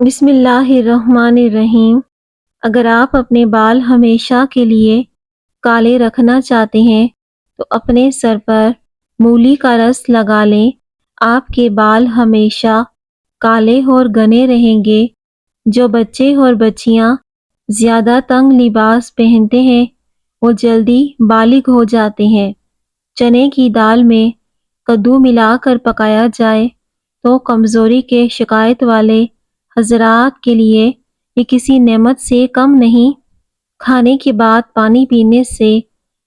بسم اللہ الرحمن الرحیم۔ اگر آپ اپنے بال ہمیشہ کے لیے کالے رکھنا چاہتے ہیں تو اپنے سر پر مولی کا رس لگا لیں۔ آپ کے بال ہمیشہ کالے اور گھنے رہیں گے۔ جو بچے اور بچیاں زیادہ تنگ لباس پہنتے ہیں وہ جلدی بالغ ہو جاتے ہیں۔ چنے کی دال میں کدو ملا کر پکایا جائے تو کمزوری کے شکایت والے حضرات کے لیے یہ کسی نعمت سے کم نہیں۔ کھانے کے بعد پانی پینے سے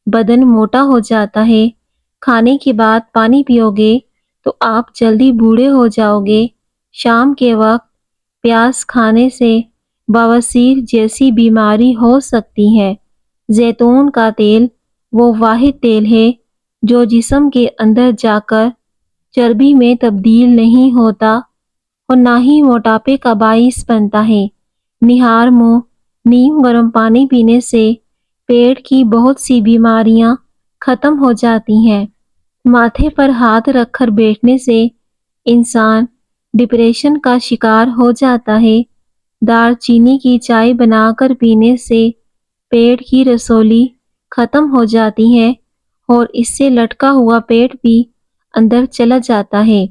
بدن موٹا ہو جاتا ہے۔ کھانے کے بعد پانی پیو گے تو آپ جلدی بوڑھے ہو جاؤ گے۔ شام کے وقت پیاز کھانے سے بواسیر جیسی بیماری ہو سکتی ہے۔ زیتون کا تیل وہ واحد تیل ہے جو جسم کے اندر جا کر چربی میں تبدیل نہیں ہوتا اور نہ ہی موٹاپے کا باعث بنتا ہے۔ نہار منہ نیم گرم پانی پینے سے پیٹ کی بہت سی بیماریاں ختم ہو جاتی ہیں۔ ماتھے پر ہاتھ رکھ کر بیٹھنے سے انسان ڈپریشن کا شکار ہو جاتا ہے۔ دار چینی کی چائے بنا کر پینے سے پیٹ کی رسولی ختم ہو جاتی ہے اور اس سے لٹکا ہوا پیٹ بھی اندر چلا جاتا ہے۔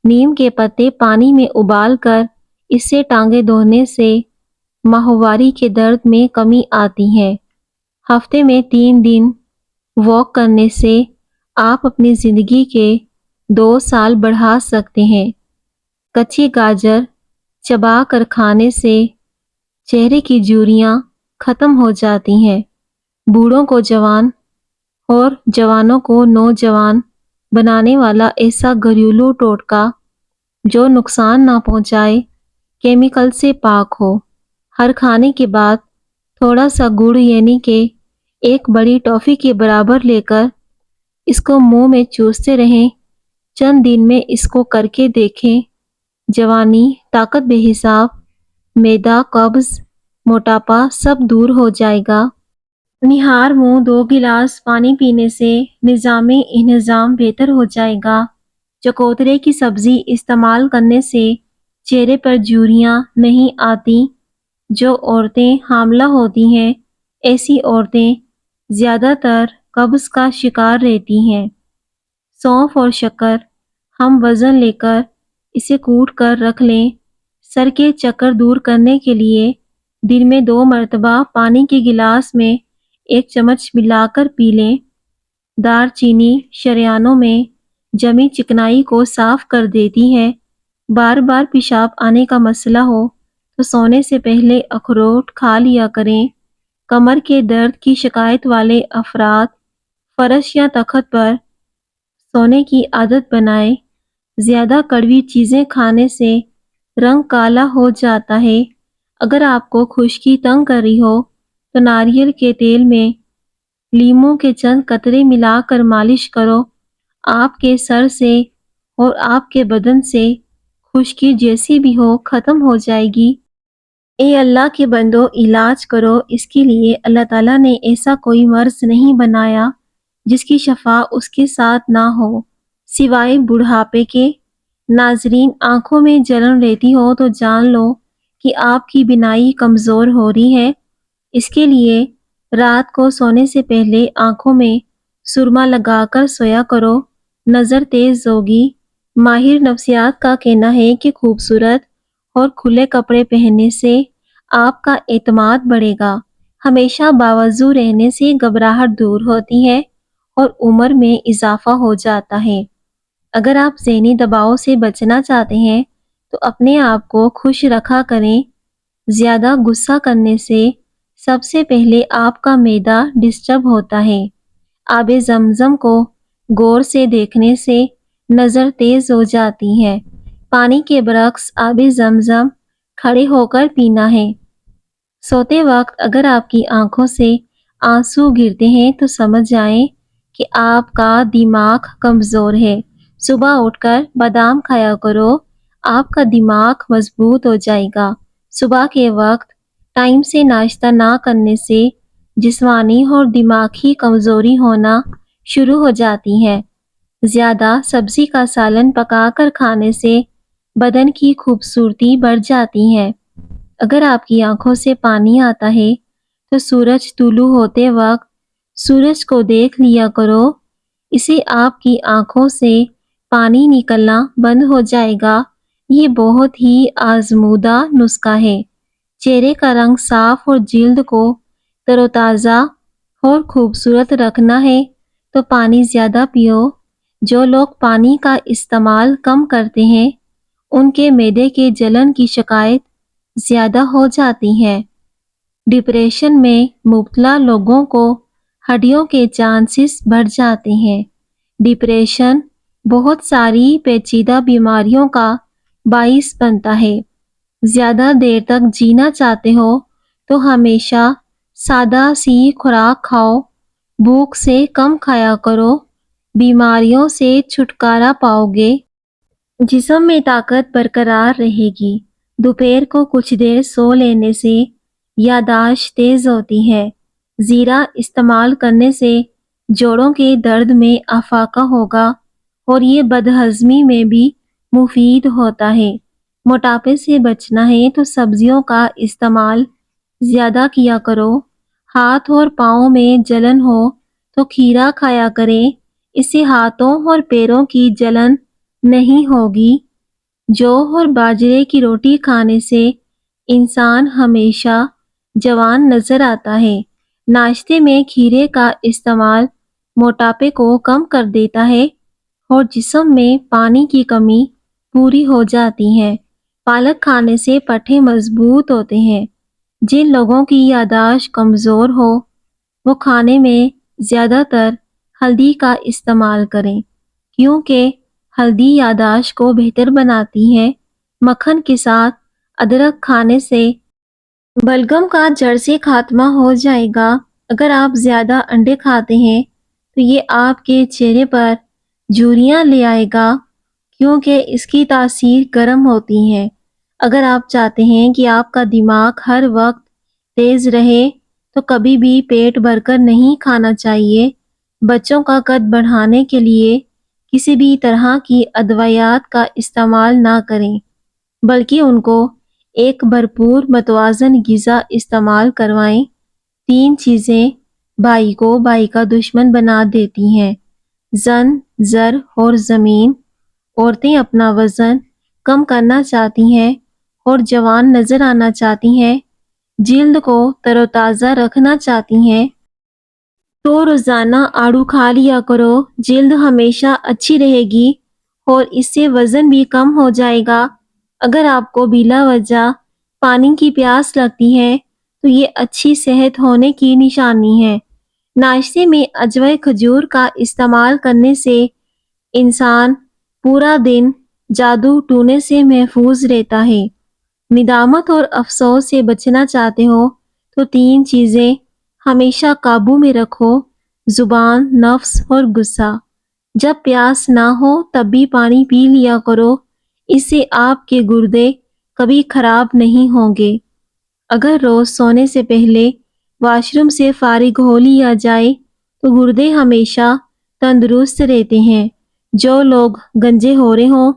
نیم کے پتے پانی میں ابال کر اس سے ٹانگیں دھونے سے ماہواری کے درد میں کمی آتی ہے۔ ہفتے میں 3 دن واک کرنے سے آپ اپنی زندگی کے 2 سال بڑھا سکتے ہیں۔ کچی گاجر چبا کر کھانے سے چہرے کی جھریاں ختم ہو جاتی ہیں۔ بوڑھوں کو جوان اور جوانوں کو نوجوان بنانے والا ایسا گھریلو ٹوٹکا جو نقصان نہ پہنچائے، کیمیکل سے پاک ہو۔ ہر کھانے کے بعد تھوڑا سا گڑ یعنی کہ 1 بڑی ٹافی کے برابر لے کر اس کو منہ میں چوستے رہیں۔ چند دن میں اس کو کر کے دیکھیں۔ جوانی، طاقت بے حساب، معدہ، قبض، موٹاپا سب دور ہو جائے گا۔ نہار منہ 2 گلاس پانی پینے سے نظام انہضام بہتر ہو جائے گا۔ چکوترے کی سبزی استعمال کرنے سے چہرے پر جھریاں نہیں آتی۔ جو عورتیں حاملہ ہوتی ہیں ایسی عورتیں زیادہ تر قبض کا شکار رہتی ہیں۔ سونف اور شکر ہم وزن لے کر اسے کوٹ کر رکھ لیں۔ سر کے چکر دور کرنے کے لیے دن میں 2 مرتبہ پانی کے گلاس میں 1 چمچ ملا کر پی لیں۔ دار چینی شریانوں میں جمی چکنائی کو صاف کر دیتی ہے۔ بار بار پیشاب آنے کا مسئلہ ہو تو سونے سے پہلے اخروٹ کھا لیا کریں۔ کمر کے درد کی شکایت والے افراد فرش یا تخت پر سونے کی عادت بنائیں۔ زیادہ کڑوی چیزیں کھانے سے رنگ کالا ہو جاتا ہے۔ اگر آپ کو خشکی تنگ کر رہی ہو تو ناریل کے تیل میں لیموں کے چند قطرے ملا کر مالش کرو۔ آپ کے سر سے اور آپ کے بدن سے خشکی جیسی بھی ہو ختم ہو جائے گی۔ اے اللہ کے بندو، علاج کرو۔ اس کے لیے اللہ تعالیٰ نے ایسا کوئی مرض نہیں بنایا جس کی شفا اس کے ساتھ نہ ہو سوائے بڑھاپے کے۔ ناظرین، آنکھوں میں جلن رہتی ہو تو جان لو کہ آپ کی بینائی کمزور ہو رہی ہے۔ اس کے لیے رات کو سونے سے پہلے آنکھوں میں سرما لگا کر سویا کرو، نظر تیز ہوگی۔ ماہر نفسیات کا کہنا ہے کہ خوبصورت اور کھلے کپڑے پہننے سے آپ کا اعتماد بڑھے گا۔ ہمیشہ باوضو رہنے سے گھبراہٹ دور ہوتی ہے اور عمر میں اضافہ ہو جاتا ہے۔ اگر آپ ذہنی دباؤ سے بچنا چاہتے ہیں تو اپنے آپ کو خوش رکھا کریں۔ زیادہ غصہ کرنے سے سب سے پہلے آپ کا معدہ ڈسٹرب ہوتا ہے۔ آب زمزم کو غور سے دیکھنے سے نظر تیز ہو جاتی ہے۔ پانی کے برعکس آب زمزم کھڑے ہو کر پینا ہے۔ سوتے وقت اگر آپ کی آنکھوں سے آنسو گرتے ہیں تو سمجھ جائیں کہ آپ کا دماغ کمزور ہے۔ صبح اٹھ کر بادام کھایا کرو، آپ کا دماغ مضبوط ہو جائے گا۔ صبح کے وقت ٹائم سے ناشتہ نہ کرنے سے جسمانی اور دماغی کمزوری ہونا شروع ہو جاتی ہے۔ زیادہ سبزی کا سالن پکا کر کھانے سے بدن کی خوبصورتی بڑھ جاتی ہے۔ اگر آپ کی آنکھوں سے پانی آتا ہے تو سورج طلوع ہوتے وقت سورج کو دیکھ لیا کرو، اسے آپ کی آنکھوں سے پانی نکلنا بند ہو جائے گا۔ یہ بہت ہی آزمودہ نسخہ ہے۔ چہرے کا رنگ صاف اور جلد کو تر و تازہ اور خوبصورت رکھنا ہے تو پانی زیادہ پیو۔ جو لوگ پانی کا استعمال کم کرتے ہیں ان کے معدے کے جلن کی شکایت زیادہ ہو جاتی ہے۔ ڈپریشن میں مبتلا لوگوں کو ہڈیوں کے چانسز بڑھ جاتے ہیں۔ ڈپریشن بہت ساری پیچیدہ بیماریوں کا باعث بنتا ہے۔ زیادہ دیر تک جینا چاہتے ہو تو ہمیشہ سادہ سی خوراک کھاؤ، بھوک سے کم کھایا کرو، بیماریوں سے چھٹکارا پاؤ گے، جسم میں طاقت برقرار رہے گی۔ دوپہر کو کچھ دیر سو لینے سے یادداشت تیز ہوتی ہے۔ زیرہ استعمال کرنے سے جوڑوں کے درد میں افاقہ ہوگا اور یہ بدہضمی میں بھی مفید ہوتا ہے۔ موٹاپے سے بچنا ہے تو سبزیوں کا استعمال زیادہ کیا کرو۔ ہاتھ اور پاؤں میں جلن ہو تو کھیرا کھایا کریں، اس سے ہاتھوں اور پیروں کی جلن نہیں ہوگی۔ جو اور باجرے کی روٹی کھانے سے انسان ہمیشہ جوان نظر آتا ہے۔ ناشتے میں کھیرے کا استعمال موٹاپے کو کم کر دیتا ہے اور جسم میں پانی کی کمی پوری ہو جاتی ہے۔ پالک کھانے سے پٹھے مضبوط ہوتے ہیں۔ جن لوگوں کی یادداشت کمزور ہو وہ کھانے میں زیادہ تر ہلدی کا استعمال کریں، کیونکہ ہلدی یادداشت کو بہتر بناتی ہے۔ مکھن کے ساتھ ادرک کھانے سے بلغم کا جڑ سے خاتمہ ہو جائے گا۔ اگر آپ زیادہ انڈے کھاتے ہیں تو یہ آپ کے چہرے پر جھریاں لے آئے گا، کیونکہ اس کی تاثیر گرم ہوتی ہے۔ اگر آپ چاہتے ہیں کہ آپ کا دماغ ہر وقت تیز رہے تو کبھی بھی پیٹ بھر کر نہیں کھانا چاہیے۔ بچوں کا قد بڑھانے کے لیے کسی بھی طرح کی ادویات کا استعمال نہ کریں، بلکہ ان کو ایک بھرپور متوازن غذا استعمال کروائیں۔ 3 چیزیں بھائی کو بھائی کا دشمن بنا دیتی ہیں: زن، زر اور زمین۔ عورتیں اپنا وزن کم کرنا چاہتی ہیں اور جوان نظر آنا چاہتی ہیں، جلد کو تر و تازہ رکھنا چاہتی ہیں تو روزانہ آڑو کھا لیا کرو۔ جلد ہمیشہ اچھی رہے گی اور اس سے وزن بھی کم ہو جائے گا۔ اگر آپ کو بلا وجہ پانی کی پیاس لگتی ہے تو یہ اچھی صحت ہونے کی نشانی ہے۔ ناشتے میں اجوائے کھجور کا استعمال کرنے سے انسان پورا دن جادو ٹونے سے محفوظ رہتا ہے۔ ندامت اور افسوس سے بچنا چاہتے ہو تو 3 چیزیں ہمیشہ قابو میں رکھو: زبان، نفس اور غصہ۔ جب پیاس نہ ہو تب بھی پانی پی لیا کرو، اس سے آپ کے گردے کبھی خراب نہیں ہوں گے۔ اگر روز سونے سے پہلے واش روم سے فارغ ہو لیا جائے تو گردے ہمیشہ تندرست رہتے ہیں۔ جو لوگ گنجے ہو رہے ہوں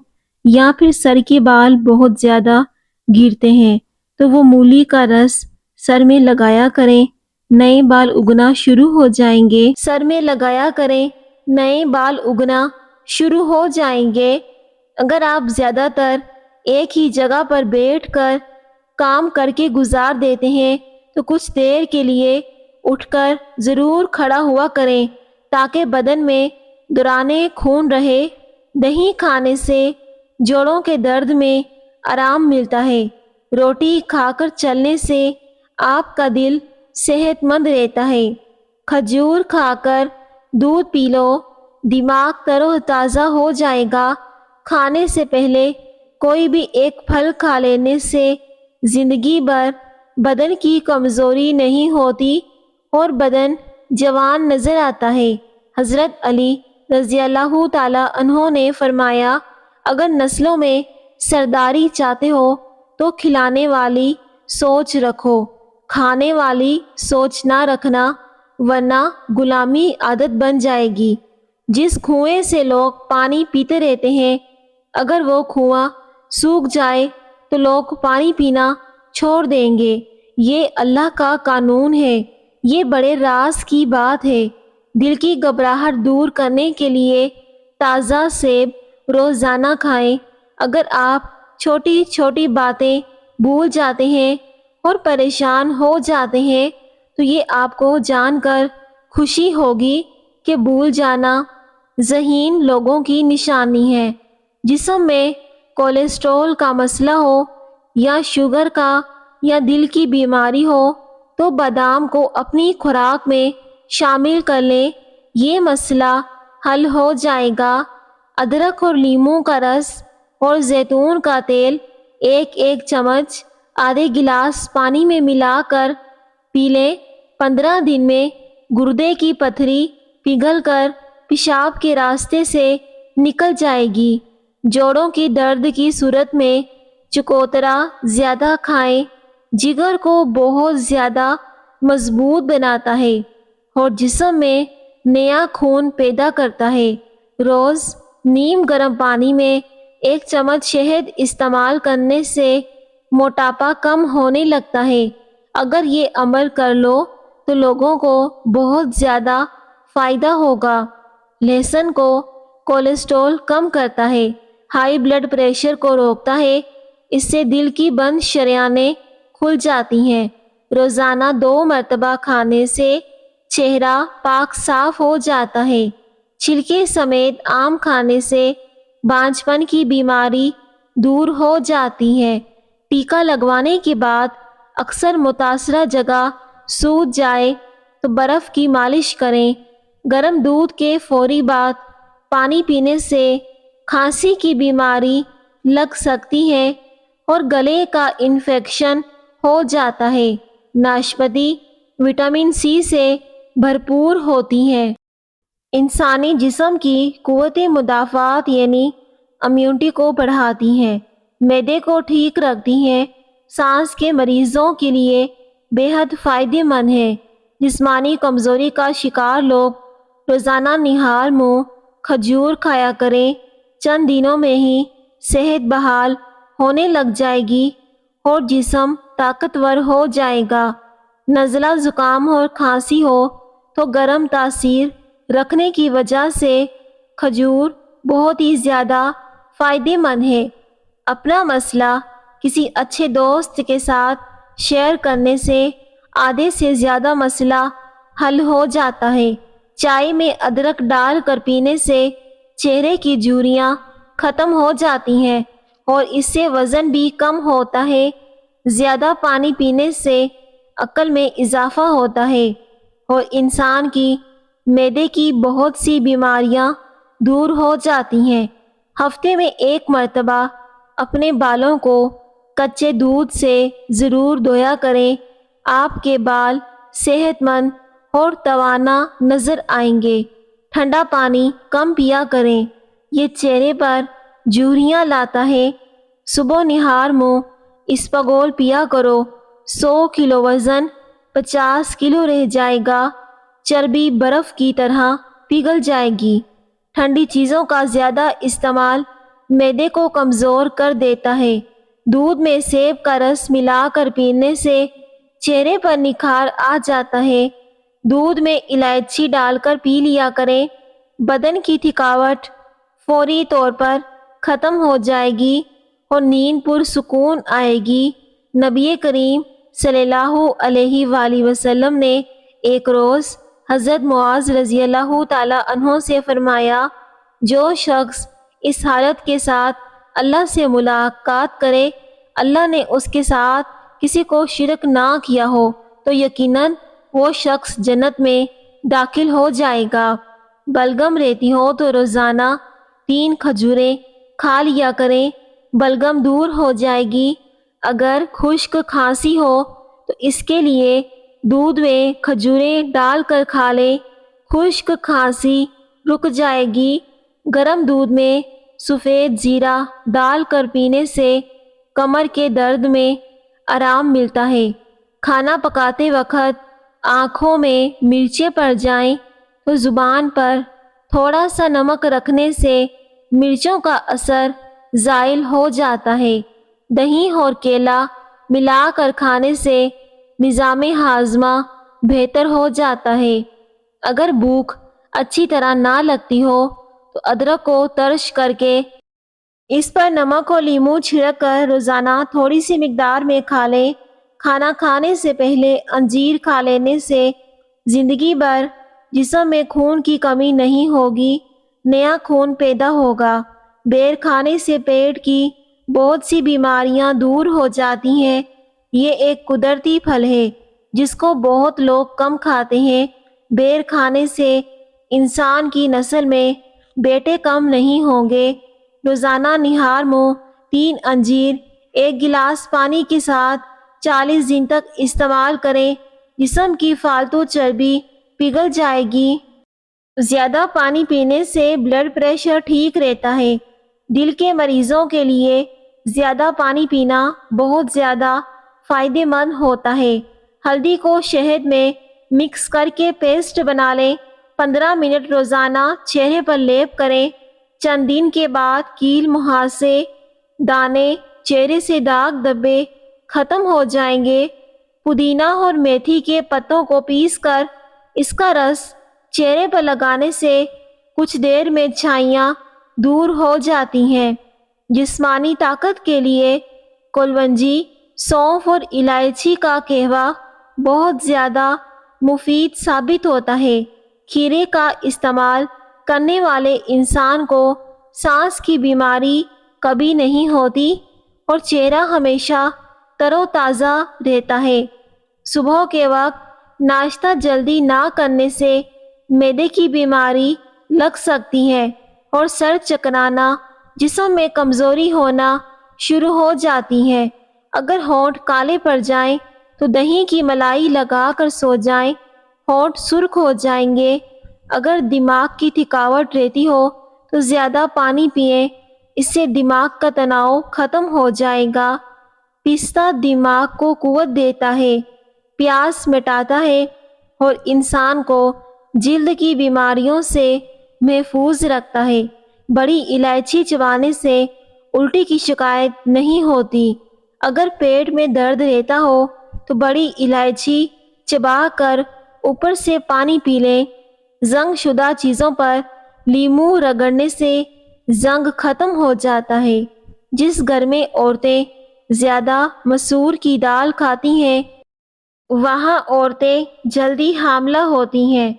یا پھر سر کے بال بہت زیادہ گرتے ہیں تو وہ مولی کا رس سر میں لگایا کریں، نئے بال اگنا شروع ہو جائیں گے۔ سر میں لگایا کریں، نئے بال اگنا شروع ہو جائیں گے۔ اگر آپ زیادہ تر ایک ہی جگہ پر بیٹھ کر کام کر کے گزار دیتے ہیں تو کچھ دیر کے لیے اٹھ کر ضرور کھڑا ہوا کریں تاکہ بدن میں دوران خون رہے۔ دہی کھانے سے جوڑوں کے درد میں آرام ملتا ہے۔ روٹی کھا کر چلنے سے آپ کا دل صحت مند رہتا ہے۔ کھجور کھا کر دودھ پی لو، دماغ تر و تازہ ہو جائے گا۔ کھانے سے پہلے کوئی بھی ایک پھل کھا لینے سے زندگی بھر بدن کی کمزوری نہیں ہوتی اور بدن جوان نظر آتا ہے۔ حضرت علی رضی اللہ تعالیٰ عنہ نے فرمایا، اگر نسلوں میں سرداری چاہتے ہو تو کھلانے والی سوچ رکھو، کھانے والی سوچ نہ رکھنا، ورنہ غلامی عادت بن جائے گی۔ جس کنویں سے لوگ پانی پیتے رہتے ہیں، اگر وہ کنواں سوکھ جائے تو لوگ پانی پینا چھوڑ دیں گے۔ یہ اللہ کا قانون ہے، یہ بڑے راز کی بات ہے۔ دل کی گھبراہٹ دور کرنے کے لیے تازہ سیب روزانہ کھائیں۔ اگر آپ چھوٹی چھوٹی باتیں بھول جاتے ہیں اور پریشان ہو جاتے ہیں تو یہ آپ کو جان کر خوشی ہوگی کہ بھول جانا ذہین لوگوں کی نشانی ہے۔ جسم میں کولیسٹرول کا مسئلہ ہو یا شوگر کا یا دل کی بیماری ہو تو بادام کو اپنی خوراک میں شامل کر لیں، یہ مسئلہ حل ہو جائے گا۔ ادرک اور لیموں کا رس اور زیتون کا تیل ایک چمچ آدھے گلاس پانی میں ملا کر پی لیں۔ 15 دن میں گردے کی پتھری پگھل کر پیشاب کے راستے سے نکل جائے گی۔ جوڑوں کی درد کی صورت میں چکوترا زیادہ کھائیں، جگر کو بہت زیادہ مضبوط بناتا ہے اور جسم میں نیا خون پیدا کرتا ہے۔ روز نیم گرم پانی میں 1 چمچ شہد استعمال کرنے سے موٹاپا کم ہونے لگتا ہے۔ اگر یہ عمل کر لو تو لوگوں کو بہت زیادہ فائدہ ہوگا۔ لہسن کو کولیسٹرول کم کرتا ہے، ہائی بلڈ پریشر کو روکتا ہے، اس سے دل کی بند شریانیں کھل جاتی ہیں۔ روزانہ 2 مرتبہ کھانے سے چہرہ پاک صاف ہو جاتا ہے۔ چھلکے سمیت آم کھانے سے بانجھپن کی بیماری دور ہو جاتی ہے۔ ٹیکا لگوانے کے بعد اکثر متاثرہ جگہ سوج جائے تو برف کی مالش کریں۔ گرم دودھ کے فوری بعد پانی پینے سے کھانسی کی بیماری لگ سکتی ہے اور گلے کا انفیکشن ہو جاتا ہے۔ ناشپاتی وٹامن سی سے بھرپور ہوتی ہے۔ انسانی جسم کی قوت مدافعت یعنی امیونٹی کو بڑھاتی ہیں، معدے کو ٹھیک رکھتی ہیں، سانس کے مریضوں کے لیے بے حد فائدہ مند ہے۔ جسمانی کمزوری کا شکار لوگ روزانہ نہار منہ کھجور کھایا کریں، چند دنوں میں ہی صحت بحال ہونے لگ جائے گی اور جسم طاقتور ہو جائے گا۔ نزلہ زکام اور کھانسی ہو تو گرم تاثیر رکھنے کی وجہ سے کھجور بہت ہی زیادہ فائدہ مند ہے۔ اپنا مسئلہ کسی اچھے دوست کے ساتھ شیئر کرنے سے آدھے سے زیادہ مسئلہ حل ہو جاتا ہے۔ چائے میں ادرک ڈال کر پینے سے چہرے کی جھریاں ختم ہو جاتی ہیں اور اس سے وزن بھی کم ہوتا ہے۔ زیادہ پانی پینے سے عقل میں اضافہ ہوتا ہے اور انسان کی معدے کی بہت سی بیماریاں دور ہو جاتی ہیں۔ ہفتے میں 1 مرتبہ اپنے بالوں کو کچے دودھ سے ضرور دھویا کریں، آپ کے بال صحت مند اور توانا نظر آئیں گے۔ ٹھنڈا پانی کم پیا کریں، یہ چہرے پر جھریاں لاتا ہے۔ صبح نہار منہ اسپغول پیا کرو، 100 کلو وزن 50 کلو رہ جائے گا، چربی برف کی طرح پگھل جائے گی۔ ٹھنڈی چیزوں کا زیادہ استعمال معدے کو کمزور کر دیتا ہے۔ دودھ میں سیب کا رس ملا کر پینے سے چہرے پر نکھار آ جاتا ہے۔ دودھ میں الائچی ڈال کر پی لیا کریں، بدن کی تھکاوٹ فوری طور پر ختم ہو جائے گی اور نیند پرسکون آئے گی۔ نبی کریم صلی اللہ علیہ وآلہ وسلم نے ایک روز حضرت معاذ رضی اللہ تعالی عنہ سے فرمایا، جو شخص اس حالت کے ساتھ اللہ سے ملاقات کرے، اللہ نے اس کے ساتھ کسی کو شرک نہ کیا ہو تو یقیناً وہ شخص جنت میں داخل ہو جائے گا۔ بلغم رہتی ہو تو روزانہ 3 کھجوریں کھا لیا کریں، بلغم دور ہو جائے گی۔ اگر خشک کھانسی ہو تو اس کے لیے دودھ میں کھجوریں ڈال کر کھا لیں، خشک کھانسی رک جائے گی۔ گرم دودھ میں سفید زیرہ ڈال کر پینے سے کمر کے درد میں آرام ملتا ہے۔ کھانا پکاتے وقت آنکھوں میں مرچیں پڑ جائیں تو زبان پر تھوڑا سا نمک رکھنے سے مرچوں کا اثر زائل ہو جاتا ہے۔ دہی اور کیلا ملا کر کھانے سے نظام ہاضمہ بہتر ہو جاتا ہے۔ اگر بھوک اچھی طرح نہ لگتی ہو تو ادرک کو ترش کر کے اس پر نمک اور لیموں چھڑک کر روزانہ تھوڑی سی مقدار میں کھا لیں۔ کھانا کھانے سے پہلے انجیر کھا لینے سے زندگی بھر جسم میں خون کی کمی نہیں ہوگی، نیا خون پیدا ہوگا۔ بیر کھانے سے پیٹ کی بہت سی بیماریاں دور ہو جاتی ہیں۔ یہ ایک قدرتی پھل ہے جس کو بہت لوگ کم کھاتے ہیں۔ بیر کھانے سے انسان کی نسل میں بیٹے کم نہیں ہوں گے۔ روزانہ نہار منہ 3 انجیر 1 گلاس پانی کے ساتھ 40 دن تک استعمال کریں۔ جسم کی فالتو چربی پگھل جائے گی۔ زیادہ پانی پینے سے بلڈ پریشر ٹھیک رہتا ہے۔ دل کے مریضوں کے لیے زیادہ پانی پینا بہت زیادہ فائدہ مند ہوتا ہے۔ ہلدی کو شہد میں مکس کر کے پیسٹ بنا لیں۔ 15 منٹ روزانہ چہرے پر لیپ کریں۔ چند دن کے بعد کیل، مہاسے، دانے، چہرے سے داغ دھبے ختم ہو جائیں گے۔ پودینہ اور میتھی کے پتوں کو پیس کر اس کا رس چہرے پر لگانے سے کچھ دیر میں چھائیاں دور ہو جاتی ہیں۔ جسمانی طاقت کے لیے کلونجی، سونف اور الائچی کا قہوہ بہت زیادہ مفید ثابت ہوتا ہے۔ کھیرے کا استعمال کرنے والے انسان کو سانس کی بیماری کبھی نہیں ہوتی اور چہرہ ہمیشہ تر و تازہ رہتا ہے۔ صبح کے وقت ناشتہ جلدی نہ کرنے سے معدے کی بیماری لگ سکتی ہے اور سر چکرانا، جسم میں کمزوری ہونا شروع ہو جاتی ہے۔ اگر ہونٹ کالے پڑ جائیں تو دہی کی ملائی لگا کر سو جائیں، ہونٹ سرخ ہو جائیں گے۔ اگر دماغ کی تھکاوٹ رہتی ہو تو زیادہ پانی پئیں، اس سے دماغ کا تناؤ ختم ہو جائے گا۔ پستہ دماغ کو قوت دیتا ہے، پیاس مٹاتا ہے اور انسان کو جلد کی بیماریوں سے محفوظ رکھتا ہے۔ بڑی الائچی چبانے سے الٹی کی شکایت نہیں ہوتی۔ اگر پیٹ میں درد رہتا ہو تو بڑی الائچی چبا کر اوپر سے پانی پی لیں۔ زنگ شدہ چیزوں پر لیموں رگڑنے سے زنگ ختم ہو جاتا ہے۔ جس گھر میں عورتیں زیادہ مسور کی دال کھاتی ہیں وہاں عورتیں جلدی حاملہ ہوتی ہیں۔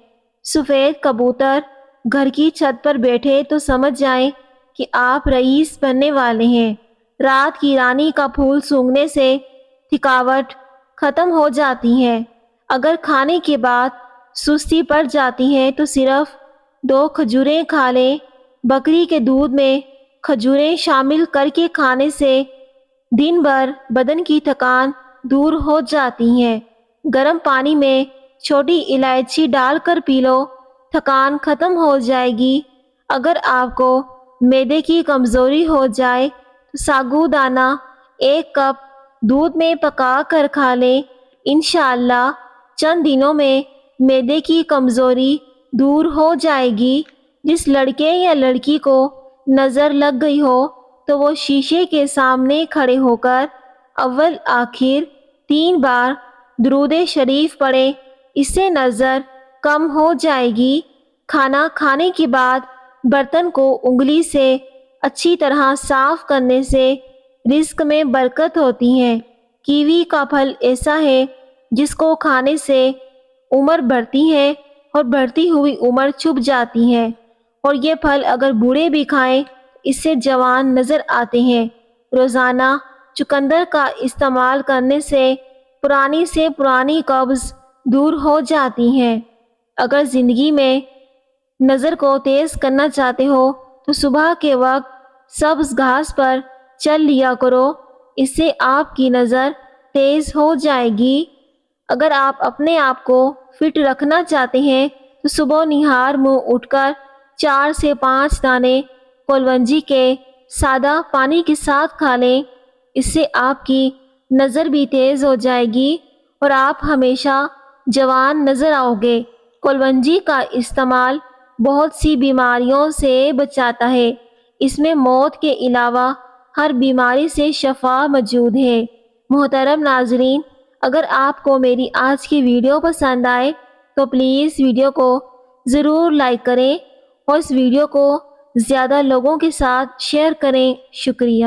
سفید کبوتر گھر کی چھت پر بیٹھے تو سمجھ جائیں کہ آپ رئیس بننے والے ہیں۔ رات کی رانی کا پھول سونگھنے سے تھکاوٹ ختم ہو جاتی ہے۔ اگر کھانے کے بعد سستی پڑ جاتی ہے تو صرف 2 کھجوریں کھا لیں۔ بکری کے دودھ میں کھجوریں شامل کر کے کھانے سے دن بھر بدن کی تھکان دور ہو جاتی ہے۔ گرم پانی میں چھوٹی الائچی ڈال کر پی لو، تھکان ختم ہو جائے گی۔ اگر آپ کو معدے کی کمزوری ہو جائے تو ساگو دانہ 1 کپ دودھ میں پکا کر کھا لیں۔ انشاءاللہ چند دنوں میں معدے کی کمزوری دور ہو جائے گی۔ جس لڑکے یا لڑکی کو نظر لگ گئی ہو تو وہ شیشے کے سامنے کھڑے ہو کر اول آخر 3 بار درود شریف پڑھیں، اس سے نظر کم ہو جائے گی۔ کھانا کھانے کے بعد برتن کو انگلی سے اچھی طرح صاف کرنے سے رزق میں برکت ہوتی ہے۔ کیوی کا پھل ایسا ہے جس کو کھانے سے عمر بڑھتی ہے اور بڑھتی ہوئی عمر چھپ جاتی ہے، اور یہ پھل اگر بوڑھے بھی کھائیں اس سے جوان نظر آتے ہیں۔ روزانہ چقندر کا استعمال کرنے سے پرانی قبض دور ہو جاتی ہیں۔ اگر زندگی میں نظر کو تیز کرنا چاہتے ہو تو صبح کے وقت سبز گھاس پر چل لیا کرو، اس سے آپ کی نظر تیز ہو جائے گی۔ اگر آپ اپنے آپ کو فٹ رکھنا چاہتے ہیں تو صبح نہار منہ اٹھ کر 4 سے 5 دانے کلونجی کے سادہ پانی کے ساتھ کھا لیں، اس سے آپ کی نظر بھی تیز ہو جائے گی اور آپ ہمیشہ جوان نظر آؤ گے۔ کلونجی کا استعمال بہت سی بیماریوں سے بچاتا ہے۔ اس میں موت کے علاوہ ہر بیماری سے شفا موجود ہے۔ محترم ناظرین، اگر آپ کو میری آج کی ویڈیو پسند آئے تو پلیز ویڈیو کو ضرور لائک کریں اور اس ویڈیو کو زیادہ لوگوں کے ساتھ شیئر کریں۔ شکریہ۔